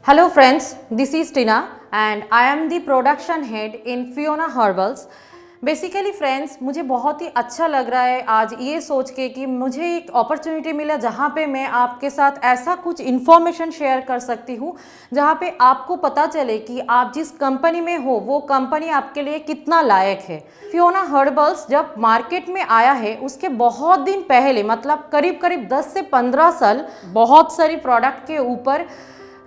Hello friends, this is Tina and I am the production head in Fiona Herbals. Basically friends, मुझे बहुत ही अच्छा लग रहा है आज ये सोच के कि मुझे एक अपॉर्चुनिटी मिला जहाँ पे मैं आपके साथ ऐसा कुछ इन्फॉर्मेशन शेयर कर सकती हूँ जहाँ पे आपको पता चले कि आप जिस कंपनी में हो वो कंपनी आपके लिए कितना लायक है। फियोना हर्बल्स जब मार्केट में आया है उसके बहुत दिन पहले, मतलब करीब करीब 10 से 15 साल बहुत सारी प्रोडक्ट के ऊपर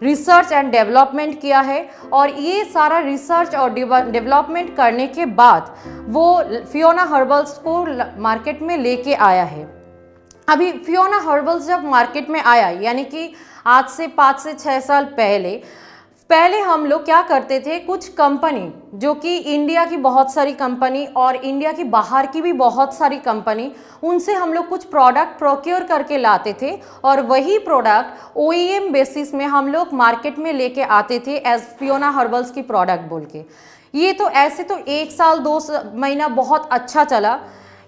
रिसर्च एंड डेवलपमेंट किया है और ये सारा रिसर्च और डेवलपमेंट करने के बाद वो फियोना हर्बल्स को मार्केट में लेके आया है। अभी फियोना हर्बल्स जब मार्केट में आया यानी कि आज से 5 से 6 साल पहले हम लोग क्या करते थे, कुछ कंपनी जो कि इंडिया की बहुत सारी कंपनी और इंडिया की बाहर की भी बहुत सारी कंपनी, उनसे हम लोग कुछ प्रोडक्ट प्रोक्योर करके लाते थे और वही प्रोडक्ट OEM बेसिस में हम लोग मार्केट में लेके आते थे एज फियोना हर्बल्स की प्रोडक्ट बोल के। ये तो ऐसे तो 1 साल 2 महीना बहुत अच्छा चला।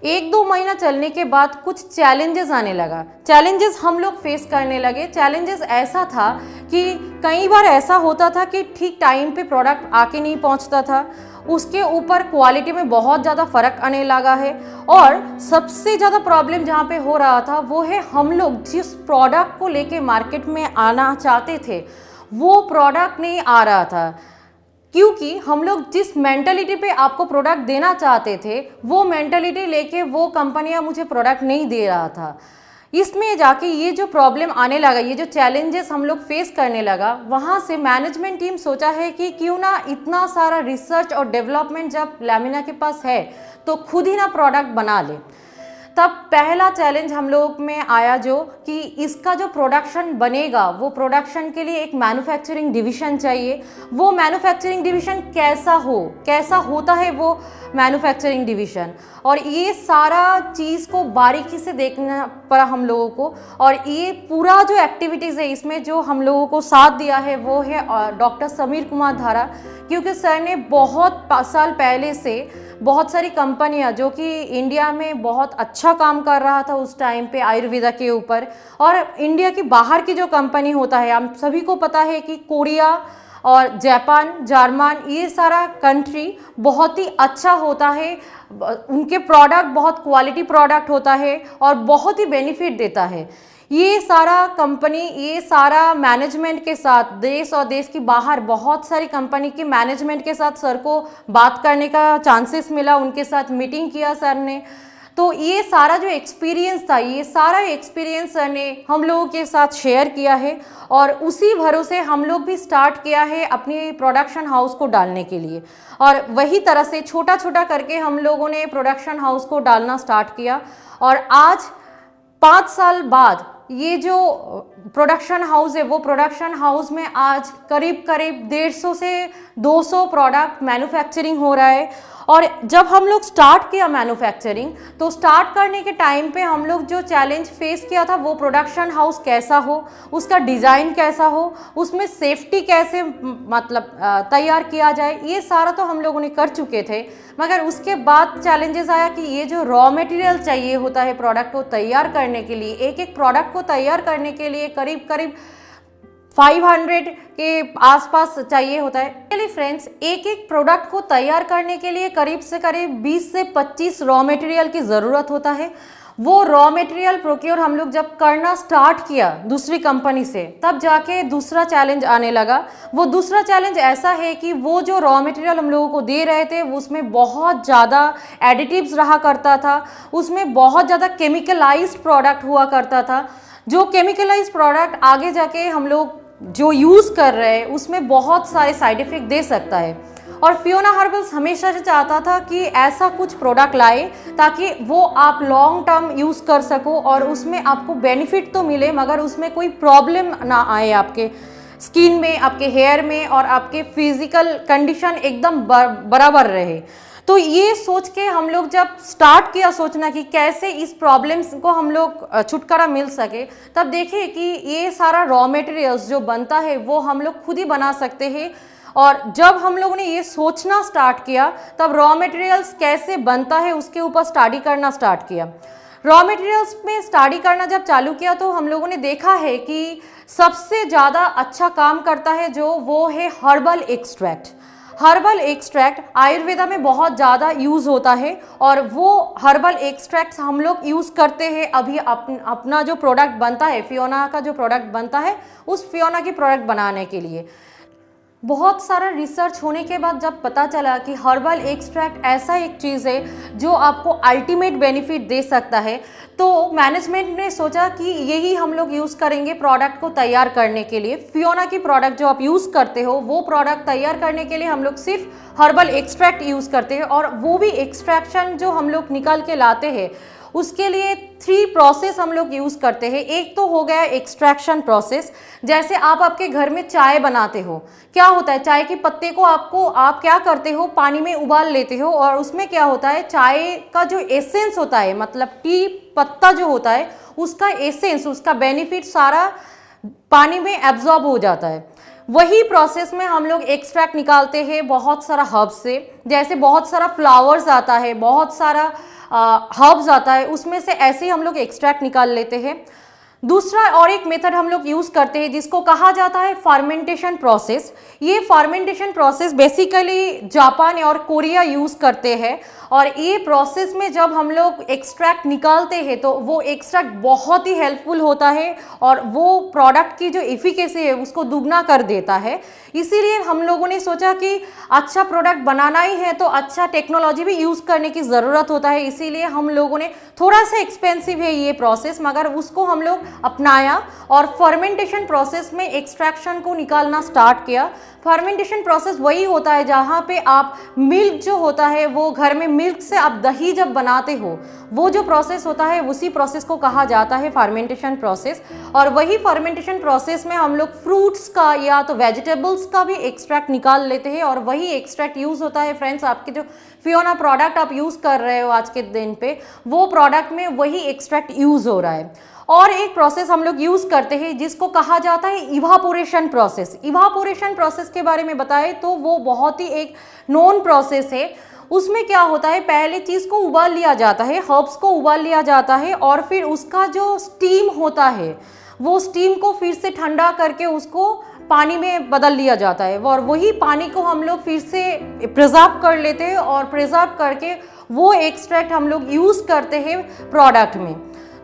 1-2 महीना चलने के बाद कुछ चैलेंजेस आने लगा। चैलेंजेस हम लोग फेस करने लगे। चैलेंजेस ऐसा था कि कई बार ऐसा होता था कि ठीक टाइम पे प्रोडक्ट आके नहीं पहुंचता था, उसके ऊपर क्वालिटी में बहुत ज़्यादा फ़र्क आने लगा है और सबसे ज़्यादा प्रॉब्लम जहाँ पे हो रहा था वो है हम लोग जिस प्रोडक्ट को लेके मार्केट में आना चाहते थे वो प्रोडक्ट नहीं आ रहा था, क्योंकि हम लोग जिस मेंटलिटी पे आपको प्रोडक्ट देना चाहते थे वो मेंटलिटी लेके वो कंपनियां मुझे प्रोडक्ट नहीं दे रहा था। इसमें जाके ये जो प्रॉब्लम आने लगा, ये जो चैलेंजेस हम लोग फेस करने लगा, वहाँ से मैनेजमेंट टीम सोचा है कि क्यों ना इतना सारा रिसर्च और डेवलपमेंट जब लैमिना के पास है तो खुद ही ना प्रोडक्ट बना ले। तब पहला चैलेंज हम लोग में आया जो कि इसका जो प्रोडक्शन बनेगा वो प्रोडक्शन के लिए एक मैन्युफैक्चरिंग डिवीज़न चाहिए। वो मैन्युफैक्चरिंग डिवीज़न कैसा होता है वो मैन्युफैक्चरिंग डिवीज़न, और ये सारा चीज़ को बारीकी से देखना पड़ा हम लोगों को। और ये पूरा जो एक्टिविटीज़ है इसमें जो हम लोगों को साथ दिया है वो है डॉक्टर समीर कुमार धारा, क्योंकि सर ने बहुत साल पहले से बहुत सारी कंपनियां जो कि इंडिया में बहुत अच्छा काम कर रहा था उस टाइम पे आयुर्वेदा के ऊपर, और इंडिया की बाहर की जो कंपनी होता है, हम सभी को पता है कि कोरिया और जापान, जर्मन, ये सारा कंट्री बहुत ही अच्छा होता है, उनके प्रोडक्ट बहुत क्वालिटी प्रोडक्ट होता है और बहुत ही बेनिफिट देता है। ये सारा कंपनी, ये सारा मैनेजमेंट के साथ देश और देश की बाहर बहुत सारी कंपनी के मैनेजमेंट के साथ सर को बात करने का चांसेस मिला, उनके साथ मीटिंग किया सर ने। तो ये सारा जो एक्सपीरियंस था, ये सारा एक्सपीरियंस सर ने हम लोगों के साथ शेयर किया है और उसी भरोसे हम लोग भी स्टार्ट किया है अपनी प्रोडक्शन हाउस को डालने के लिए। और वही तरह से छोटा छोटा करके हम लोगों ने प्रोडक्शन हाउस को डालना स्टार्ट किया और आज 5 साल बाद ये जो प्रोडक्शन हाउस है वो प्रोडक्शन हाउस में आज करीब 150 से 200 प्रोडक्ट मैन्युफैक्चरिंग हो रहा है। और जब हम लोग स्टार्ट किया मैन्युफैक्चरिंग, तो स्टार्ट करने के टाइम पे हम लोग जो चैलेंज फेस किया था वो प्रोडक्शन हाउस कैसा हो, उसका डिज़ाइन कैसा हो, उसमें सेफ्टी कैसे मतलब तैयार किया जाए, ये सारा तो हम लोगों ने कर चुके थे। मगर उसके बाद चैलेंजेस आया कि ये जो रॉ मटेरियल चाहिए होता है प्रोडक्ट को तैयार करने के लिए, एक प्रोडक्ट को तैयार करने के लिए करीब 500 के आसपास चाहिए होता है। चलिए फ्रेंड्स, एक प्रोडक्ट को तैयार करने के लिए करीब से करीब 20 से 25 रॉ मटेरियल की ज़रूरत होता है। वो रॉ मटेरियल प्रोक्योर हम लोग जब करना स्टार्ट किया दूसरी कंपनी से, तब जाके दूसरा चैलेंज आने लगा। वो दूसरा चैलेंज ऐसा है कि वो जो रॉ मटेरियल हम लोगों को दे रहे थे उसमें बहुत ज़्यादा एडिटिव्स रहा करता था, उसमें बहुत ज़्यादा केमिकलाइज्ड प्रोडक्ट हुआ करता था। जो केमिकलाइज्ड प्रोडक्ट आगे जाके हम लोग जो यूज़ कर रहे हैं उसमें बहुत सारे साइड इफ़ेक्ट दे सकता है। और फियोना हर्बल्स हमेशा से चाहता था कि ऐसा कुछ प्रोडक्ट लाए ताकि वो आप लॉन्ग टर्म यूज़ कर सको और उसमें आपको बेनिफिट तो मिले मगर उसमें कोई प्रॉब्लम ना आए आपके स्किन में, आपके हेयर में, और आपके फिजिकल कंडीशन एकदम बराबर रहे। तो ये सोच के हम लोग जब स्टार्ट किया सोचना कि कैसे इस प्रॉब्लम्स को हम लोग छुटकारा मिल सके, तब देखिए कि ये सारा रॉ मटेरियल्स जो बनता है वो हम लोग खुद ही बना सकते हैं। और जब हम लोगों ने ये सोचना स्टार्ट किया तब रॉ मटेरियल्स कैसे बनता है उसके ऊपर स्टडी करना स्टार्ट किया। रॉ मटेरियल्स में स्टडी करना जब चालू किया तो हम लोगों ने देखा है कि सबसे ज़्यादा अच्छा काम करता है जो वो है herbal extract. Herbal extract Ayurveda में बहुत ज़्यादा यूज़ होता है और वो हर्बल एक्सट्रैक्ट्स हम लोग यूज़ करते हैं। अभी अपना जो प्रोडक्ट बनता है, फियोना का जो प्रोडक्ट बनता है, उस फियोना की प्रोडक्ट बनाने के लिए बहुत सारा रिसर्च होने के बाद जब पता चला कि हर्बल एक्सट्रैक्ट ऐसा एक चीज़ है जो आपको अल्टीमेट बेनिफिट दे सकता है, तो मैनेजमेंट ने सोचा कि यही हम लोग यूज़ करेंगे प्रोडक्ट को तैयार करने के लिए। फियोना की प्रोडक्ट जो आप यूज़ करते हो वो प्रोडक्ट तैयार करने के लिए हम लोग सिर्फ हर्बल एक्सट्रैक्ट यूज़ करते हैं, और वो भी एक्सट्रैक्शन जो हम लोग निकाल के लाते हैं उसके लिए 3 प्रोसेस हम लोग यूज़ करते हैं। एक तो हो गया एक्सट्रैक्शन प्रोसेस, जैसे आप आपके घर में चाय बनाते हो, क्या होता है, चाय के पत्ते को आप क्या करते हो, पानी में उबाल लेते हो, और उसमें क्या होता है, चाय का जो एसेंस होता है, मतलब टी पत्ता जो होता है उसका एसेंस, उसका बेनिफिट सारा पानी में एब्जॉर्ब हो जाता है। वही प्रोसेस में हम लोग एक्सट्रैक्ट निकालते हैं बहुत सारा हर्ब्स से, जैसे बहुत सारा फ्लावर्स आता है, बहुत सारा हर्ब्स आता है, उसमें से ऐसे ही हम लोग एक्सट्रैक्ट निकाल लेते हैं। दूसरा और एक मेथड हम लोग यूज़ करते हैं जिसको कहा जाता है फर्मेंटेशन प्रोसेस। ये फर्मेंटेशन प्रोसेस बेसिकली जापान और कोरिया यूज़ करते हैं, और ये प्रोसेस में जब हम लोग एक्सट्रैक्ट निकालते हैं तो वो एक्सट्रैक्ट बहुत ही हेल्पफुल होता है और वो प्रोडक्ट की जो एफिकेसी है उसको दुगना कर देता है। इसीलिए हम लोगों ने सोचा कि अच्छा प्रोडक्ट बनाना ही है तो अच्छा टेक्नोलॉजी भी यूज़ करने की ज़रूरत होता है। इसीलिए हम लोगों ने, थोड़ा सा एक्सपेंसिव है ये प्रोसेस, मगर उसको हम लोग अपनाया और फर्मेंटेशन प्रोसेस में एक्सट्रैक्शन को निकालना स्टार्ट किया। फर्मेंटेशन प्रोसेस वही होता है जहाँ पे आप मिल्क जो होता है, वो घर में मिल्क से आप दही जब बनाते हो, वो जो प्रोसेस होता है उसी प्रोसेस को कहा जाता है फर्मेंटेशन प्रोसेस। और वही फर्मेंटेशन प्रोसेस में हम लोग फ्रूट्स का या तो वेजिटेबल्स का भी एक्सट्रैक्ट निकाल लेते हैं, और वही एक्सट्रैक्ट यूज़ होता है। फ्रेंड्स, आपके जो फियोना प्रोडक्ट आप यूज़ कर रहे हो आज के दिन पे, वो प्रोडक्ट में वही एक्सट्रैक्ट यूज़ हो रहा है। और एक प्रोसेस हम लोग यूज़ करते हैं जिसको कहा जाता है इवापोरेशन प्रोसेस। इवापोरेशन प्रोसेस के बारे में बताएं तो वो बहुत ही एक नोन प्रोसेस है। उसमें क्या होता है, पहले चीज़ को उबाल लिया जाता है, हर्ब्स को उबाल लिया जाता है, और फिर उसका जो स्टीम होता है वो स्टीम को फिर से ठंडा करके उसको पानी में बदल लिया जाता है, और वही पानी को हम लोग फिर से प्रिजर्व कर लेते हैं, और प्रिजर्व करके वो एक्सट्रैक्ट हम लोग यूज़ करते हैं प्रोडक्ट में।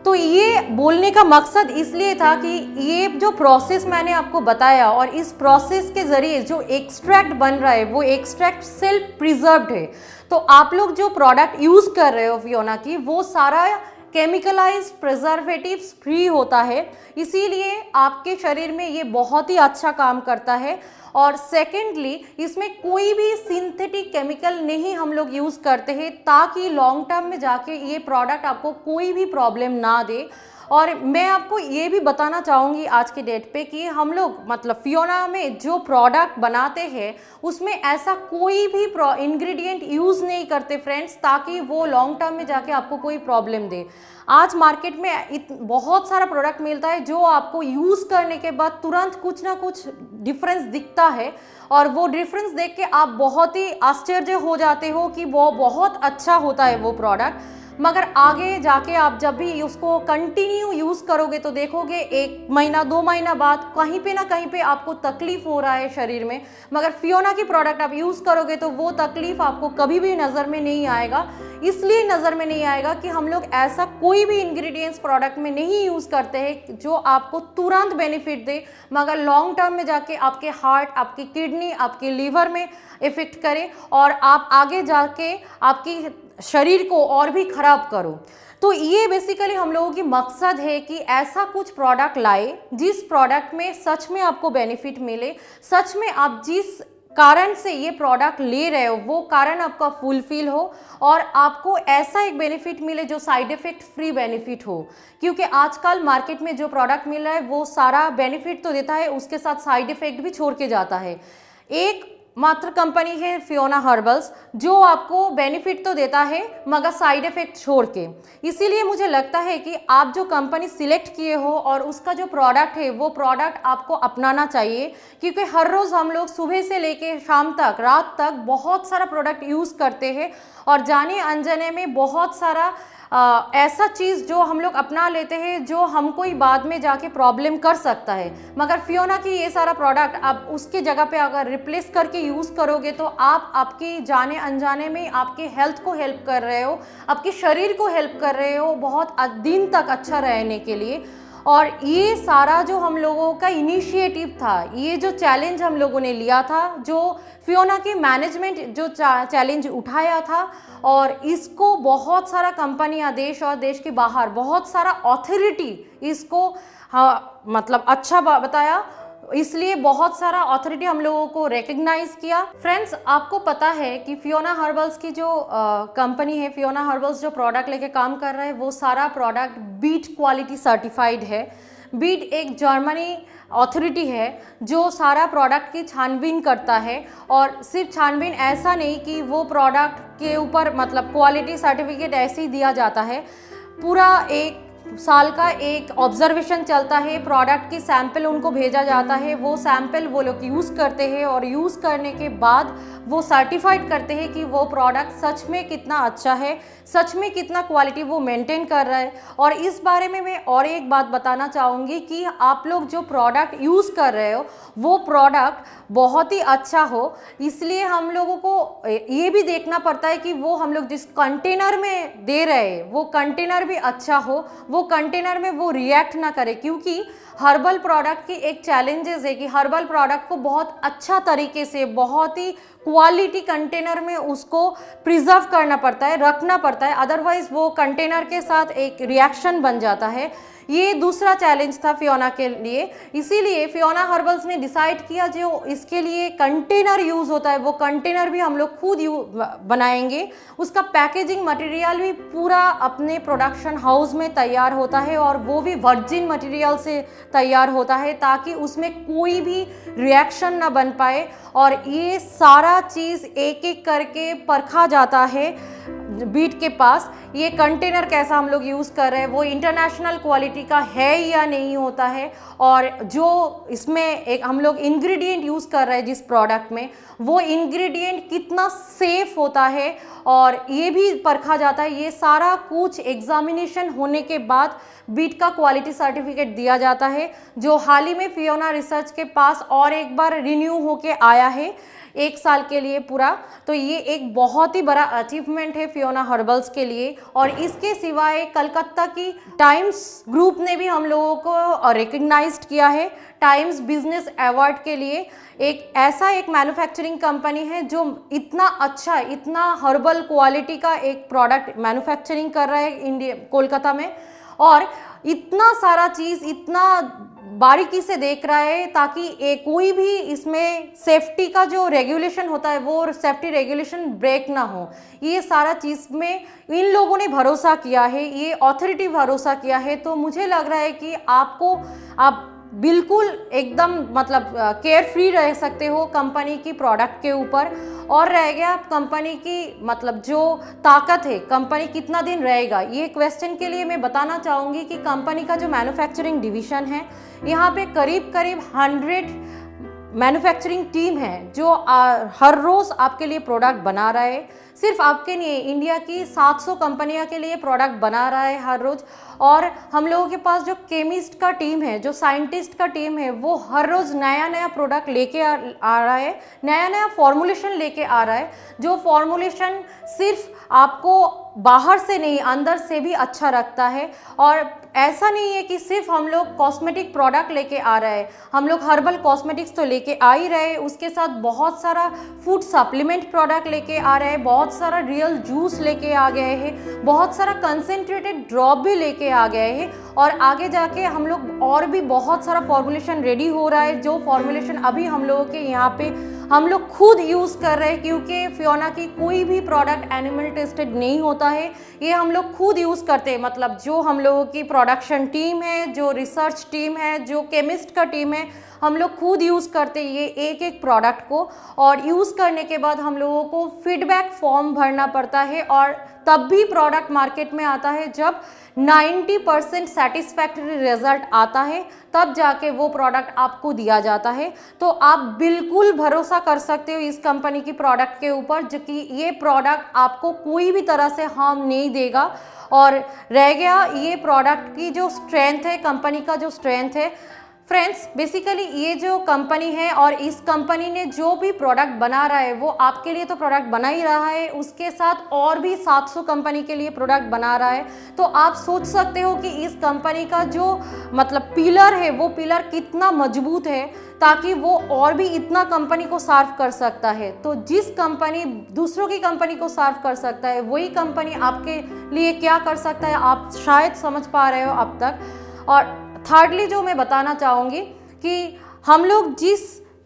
तो ये बोलने का मकसद इसलिए था कि ये जो प्रोसेस मैंने आपको बताया, और इस प्रोसेस के ज़रिए जो एक्सट्रैक्ट बन रहा है वो एक्सट्रैक्ट सेल्फ प्रिजर्व्ड है। तो आप लोग जो प्रोडक्ट यूज़ कर रहे हो फियोना की, वो सारा केमिकलाइज्ड प्रिजर्वेटिव्स फ्री होता है, इसीलिए आपके शरीर में ये बहुत ही अच्छा काम करता है। और सेकेंडली, इसमें कोई भी सिंथेटिक केमिकल नहीं हम लोग यूज़ करते हैं, ताकि लॉन्ग टर्म में जाके ये प्रोडक्ट आपको कोई भी प्रॉब्लम ना दे। और मैं आपको ये भी बताना चाहूँगी आज के डेट पे कि हम लोग, मतलब फियोना में जो प्रोडक्ट बनाते हैं उसमें ऐसा कोई भी इंग्रेडिएंट यूज़ नहीं करते फ्रेंड्स, ताकि वो लॉन्ग टर्म में जाके आपको कोई प्रॉब्लम दे। आज मार्केट में बहुत सारा प्रोडक्ट मिलता है जो आपको यूज़ करने के बाद तुरंत कुछ ना कुछ डिफरेंस दिखता है, और वो डिफरेंस देख के आप बहुत ही आश्चर्य हो जाते हो कि वो बहुत अच्छा होता है वो प्रोडक्ट। मगर आगे जाके आप जब भी उसको कंटिन्यू यूज़ करोगे तो देखोगे 1 महीना 2 महीना बाद कहीं पे ना कहीं पे आपको तकलीफ हो रहा है शरीर में। मगर फियोना की प्रोडक्ट आप यूज़ करोगे तो वो तकलीफ आपको कभी भी नज़र में नहीं आएगा। इसलिए नज़र में नहीं आएगा कि हम लोग ऐसा कोई भी इंग्रेडिएंट्स प्रोडक्ट में नहीं यूज़ करते हैं जो आपको तुरंत बेनिफिट दे, मगर लॉन्ग टर्म में जाके आपके हार्ट, आपकी किडनी, आपके लीवर में इफेक्ट करे, और आप आगे जाके आपकी शरीर को और भी खराब करो। तो ये बेसिकली हम लोगों की मकसद है कि ऐसा कुछ प्रोडक्ट लाए जिस प्रोडक्ट में सच में आपको बेनिफिट मिले, सच में आप जिस कारण से ये प्रोडक्ट ले रहे हो वो कारण आपका फुलफिल हो, और आपको ऐसा एक बेनिफिट मिले जो साइड इफेक्ट फ्री बेनिफिट हो। क्योंकि आजकल मार्केट में जो प्रोडक्ट मिल रहा है वो सारा बेनिफिट तो देता है, उसके साथ साइड इफेक्ट भी छोड़ के जाता है। एक मात्र कंपनी है फियोना हर्बल्स जो आपको बेनिफिट तो देता है मगर साइड इफेक्ट छोड़ के। इसीलिए मुझे लगता है कि आप जो कंपनी सिलेक्ट किए हो और उसका जो प्रोडक्ट है वो प्रोडक्ट आपको अपनाना चाहिए, क्योंकि हर रोज़ हम लोग सुबह से लेके शाम तक, रात तक बहुत सारा प्रोडक्ट यूज़ करते हैं, और जाने अनजाने में बहुत सारा ऐसा चीज़ जो हम लोग अपना लेते हैं जो हमको ही बाद में जाके प्रॉब्लम कर सकता है। मगर फियोना की ये सारा प्रोडक्ट आप उसके जगह पे अगर रिप्लेस करके यूज़ करोगे तो आप आपकी जाने अनजाने में आपके हेल्थ को हेल्प कर रहे हो, आपके शरीर को हेल्प कर रहे हो बहुत दिन तक अच्छा रहने के लिए। और ये सारा जो हम लोगों का इनिशिएटिव था, ये जो चैलेंज हम लोगों ने लिया था, जो फियोना की मैनेजमेंट जो चैलेंज उठाया था, और इसको बहुत सारा कंपनियां देश और देश के बाहर बहुत सारा अथॉरिटी इसको मतलब अच्छा बताया, इसलिए बहुत सारा अथॉरिटी हम लोगों को रिकग्नाइज किया। फ्रेंड्स, आपको पता है कि फियोना हर्बल्स की जो कंपनी है, फियोना हर्बल्स जो प्रोडक्ट लेके काम कर रहा है वो सारा प्रोडक्ट बीट क्वालिटी सर्टिफाइड है। बीट एक जर्मनी अथॉरिटी है जो सारा प्रोडक्ट की छानबीन करता है, और सिर्फ छानबीन ऐसा नहीं कि वो प्रोडक्ट के ऊपर मतलब क्वालिटी सर्टिफिकेट ऐसे ही दिया जाता है, पूरा एक साल का एक ऑब्जर्वेशन चलता है, प्रोडक्ट की सैंपल उनको भेजा जाता है, वो सैंपल वो लोग यूज़ करते हैं और यूज़ करने के बाद वो सर्टिफाइड करते हैं कि वो प्रोडक्ट सच में कितना अच्छा है, सच में कितना क्वालिटी वो मेंटेन कर रहा है। और इस बारे में मैं और एक बात बताना चाहूँगी कि आप लोग जो प्रोडक्ट यूज़ कर रहे हो वो प्रोडक्ट बहुत ही अच्छा हो, इसलिए हम लोगों को ये भी देखना पड़ता है कि वो हम लोग जिस कंटेनर में दे रहे हैं वो कंटेनर भी अच्छा हो, वो कंटेनर में वो रिएक्ट ना करे, क्योंकि हर्बल प्रोडक्ट की एक चैलेंजेस है कि हर्बल प्रोडक्ट को बहुत अच्छा तरीके से बहुत ही क्वालिटी कंटेनर में उसको प्रिजर्व करना पड़ता है, रखना पड़ता है, अदरवाइज वो कंटेनर के साथ एक रिएक्शन बन जाता है। ये दूसरा चैलेंज था फियोना के लिए, इसीलिए फियोना हर्बल्स ने डिसाइड किया जो इसके लिए कंटेनर यूज़ होता है वो कंटेनर भी हम लोग खुद बनाएंगे, उसका पैकेजिंग मटेरियल भी पूरा अपने प्रोडक्शन हाउस में तैयार होता है, और वो भी वर्जिन मटेरियल से तैयार होता है ताकि उसमें कोई भी रिएक्शन ना बन पाए। और ये सारा चीज़ एक एक करके परखा जाता है बीट के पास, ये कंटेनर कैसा हम लोग यूज़ कर रहे हैं वो इंटरनेशनल क्वालिटी का है या नहीं होता है, और जो इसमें एक हम लोग इंग्रेडिएंट यूज़ कर रहे हैं जिस प्रोडक्ट में वो इंग्रेडिएंट कितना सेफ होता है, और ये भी परखा जाता है। ये सारा कुछ एग्जामिनेशन होने के बाद बीट का क्वालिटी सर्टिफिकेट दिया जाता है, जो हाल ही में फियोना रिसर्च के पास और एक बार रिन्यू होके आया है 1 साल के लिए पूरा। तो ये एक बहुत ही बड़ा अचीवमेंट है फियोना हर्बल्स के लिए। और इसके सिवाय कलकत्ता की टाइम्स ग्रुप ने भी हम लोगों को रिकग्नाइज्ड किया है टाइम्स बिजनेस अवार्ड के लिए। एक मैन्युफैक्चरिंग कंपनी है जो इतना अच्छा, इतना हर्बल क्वालिटी का एक प्रोडक्ट मैन्युफैक्चरिंग कर रहा है इंडिया कोलकाता में, और इतना सारा चीज़ इतना बारीकी से देख रहा है ताकि कोई भी इसमें सेफ्टी का जो रेगुलेशन होता है वो सेफ्टी रेगुलेशन ब्रेक ना हो। ये सारा चीज़ में इन लोगों ने भरोसा किया है, ये अथॉरिटी भरोसा किया है। तो मुझे लग रहा है कि आप बिल्कुल एकदम मतलब केयर फ्री रह सकते हो कंपनी की प्रोडक्ट के ऊपर। और रह गया कंपनी की मतलब जो ताकत है, कंपनी कितना दिन रहेगा, ये क्वेश्चन के लिए मैं बताना चाहूँगी कि कंपनी का जो मैन्युफैक्चरिंग डिवीज़न है यहाँ पे करीब 100 मैन्युफैक्चरिंग टीम है जो हर रोज़ आपके लिए प्रोडक्ट बना रहा है। सिर्फ आपके नहीं, इंडिया की 700 कंपनियों के लिए प्रोडक्ट बना रहा है हर रोज़। और हम लोगों के पास जो केमिस्ट का टीम है, जो साइंटिस्ट का टीम है, वो हर रोज़ नया नया प्रोडक्ट लेके आ रहा है, नया नया फॉर्मुलेशन लेके आ रहा है, जो फॉर्मुलेशन सिर्फ आपको बाहर से नहीं अंदर से भी अच्छा रखता है। और ऐसा नहीं है कि सिर्फ हम लोग कॉस्मेटिक प्रोडक्ट लेके आ रहे हैं, हम लोग हर्बल कॉस्मेटिक्स तो लेके आ ही रहे हैं, उसके साथ बहुत सारा फूड सप्लीमेंट प्रोडक्ट लेके आ रहे हैं, बहुत सारा रियल जूस लेके आ गए हैं, बहुत सारा कंसेंट्रेटेड ड्रॉप भी लेके आ गए हैं। और आगे जाके हम लोग और भी बहुत सारा फॉर्मुलेशन रेडी हो रहा है, जो फॉर्मुलेशन अभी हम लोगों के यहाँ पे हम लोग खुद यूज़ कर रहे हैं, क्योंकि फियोना की कोई भी प्रोडक्ट एनिमल टेस्टेड नहीं होता है, ये हम लोग खुद यूज़ करते हैं। मतलब जो हम लोगों की प्रोडक्शन टीम है, जो रिसर्च टीम है, जो केमिस्ट का टीम है, हम लोग खुद यूज़ करते ये एक एक प्रोडक्ट को, और यूज़ करने के बाद हम लोगों को फीडबैक फॉर्म भरना पड़ता है, और तब भी प्रोडक्ट मार्केट में आता है जब 90% सेटिस्फैक्टरी रिजल्ट आता है, तब जाके वो प्रोडक्ट आपको दिया जाता है। तो आप बिल्कुल भरोसा कर सकते हो इस कंपनी की प्रोडक्ट के ऊपर, जो कि ये प्रोडक्ट आपको कोई भी तरह से हार्म नहीं देगा। और रह गया ये प्रोडक्ट की जो स्ट्रेंथ है, कंपनी का जो स्ट्रेंथ है फ्रेंड्स, बेसिकली ये जो कंपनी है और इस कंपनी ने जो भी प्रोडक्ट बना रहा है वो आपके लिए तो प्रोडक्ट बना ही रहा है, उसके साथ और भी 700 कंपनी के लिए प्रोडक्ट बना रहा है। तो आप सोच सकते हो कि इस कंपनी का जो मतलब पिलर है वो पिलर कितना मजबूत है, ताकि वो और भी इतना कंपनी को सर्व कर सकता है। तो जिस कंपनी दूसरों की कंपनी को सर्व कर सकता है, वही कंपनी आपके लिए क्या कर सकता है, आप शायद समझ पा रहे हो अब तक। और थर्डली जो मैं बताना चाहूँगी कि हम लोग जिस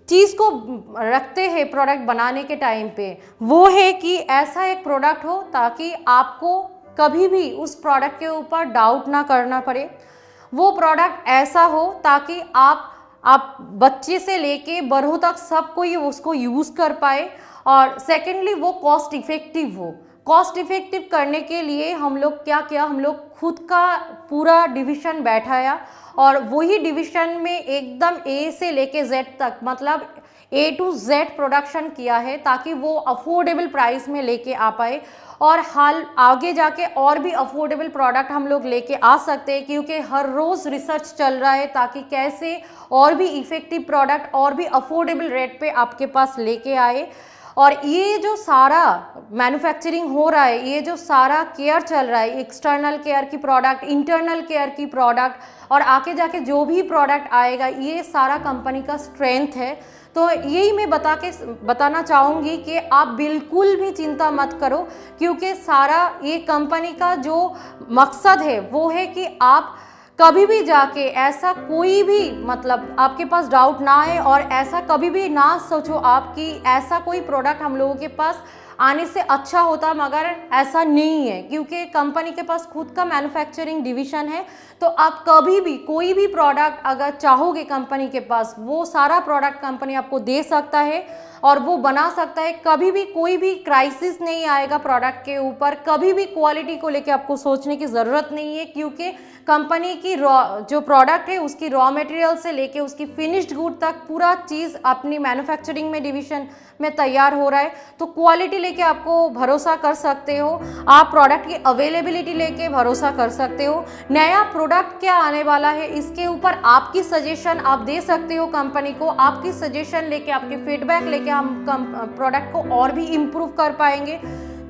चीज़ को रखते हैं प्रोडक्ट बनाने के टाइम पे, वो है कि ऐसा एक प्रोडक्ट हो ताकि आपको कभी भी उस प्रोडक्ट के ऊपर डाउट ना करना पड़े। वो प्रोडक्ट ऐसा हो ताकि आप बच्चे से लेके बड़ों तक सब कोई उसको यूज़ कर पाए। और सेकेंडली वो कॉस्ट इफ़ेक्टिव हो। कॉस्ट इफ़ेक्टिव करने के लिए हम लोग क्या किया, हम लोग खुद का पूरा डिवीज़न बैठाया, और वही डिवीज़न में एकदम ए से लेके जेड तक, मतलब A to Z प्रोडक्शन किया है, ताकि वो अफोर्डेबल प्राइस में लेके आ पाए। और हाल आगे जाके और भी अफोर्डेबल प्रोडक्ट हम लोग लेके आ सकते हैं, क्योंकि हर रोज़ रिसर्च चल रहा है ताकि कैसे और भी इफ़ेक्टिव प्रोडक्ट और भी अफोर्डेबल रेट पे आपके पास लेके आए। और ये जो सारा मैन्युफैक्चरिंग हो रहा है, ये जो सारा केयर चल रहा है, एक्सटर्नल केयर की प्रोडक्ट, इंटरनल केयर की प्रोडक्ट, और आगे जाके जो भी प्रोडक्ट आएगा, ये सारा कंपनी का स्ट्रेंथ है। तो यही मैं बताना चाहूँगी कि आप बिल्कुल भी चिंता मत करो, क्योंकि सारा ये कंपनी का जो मकसद है वो है कि आप कभी भी जाके ऐसा कोई भी मतलब आपके पास डाउट ना आए, और ऐसा कभी भी ना सोचो आप कि ऐसा कोई प्रोडक्ट हम लोगों के पास आने से अच्छा होता, मगर ऐसा नहीं है, क्योंकि कंपनी के पास खुद का मैन्युफैक्चरिंग डिवीज़न है। तो आप कभी भी कोई भी प्रोडक्ट अगर चाहोगे कंपनी के पास, वो सारा प्रोडक्ट कंपनी आपको दे सकता है और वो बना सकता है। कभी भी कोई भी क्राइसिस नहीं आएगा प्रोडक्ट के ऊपर, कभी भी क्वालिटी को लेके आपको सोचने की ज़रूरत नहीं है, क्योंकि कंपनी की जो प्रोडक्ट है उसकी रॉ मटेरियल से लेके उसकी फिनिश्ड गुड तक पूरा चीज़ अपनी मैन्युफैक्चरिंग में डिवीज़न में तैयार हो रहा है। तो क्वालिटी लेके आपको भरोसा कर सकते हो, आप प्रोडक्ट की अवेलेबिलिटी लेके भरोसा कर सकते हो। नया प्रोडक्ट क्या आने वाला है इसके ऊपर आपकी सजेशन आप दे सकते हो कंपनी को। आपकी सजेशन लेके, आपके फीडबैक लेके हम प्रोडक्ट को और भी इम्प्रूव कर पाएंगे।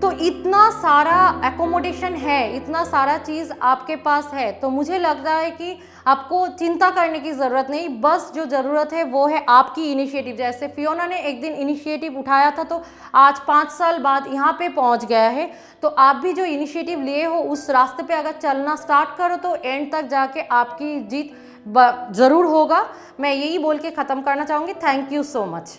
तो इतना सारा एकोमोडेशन है, इतना सारा चीज़ आपके पास है, तो मुझे लगता है कि आपको चिंता करने की ज़रूरत नहीं। बस जो ज़रूरत है वो है आपकी इनिशिएटिव। जैसे फियोना ने एक दिन इनिशिएटिव उठाया था, तो आज 5 साल बाद यहाँ पे पहुँच गया है। तो आप भी जो इनिशिएटिव लिए हो उस रास्ते पे अगर चलना स्टार्ट करो, तो एंड तक जाके आपकी जीत ज़रूर होगा। मैं यही बोल के ख़त्म करना चाहूँगी। Thank you so much.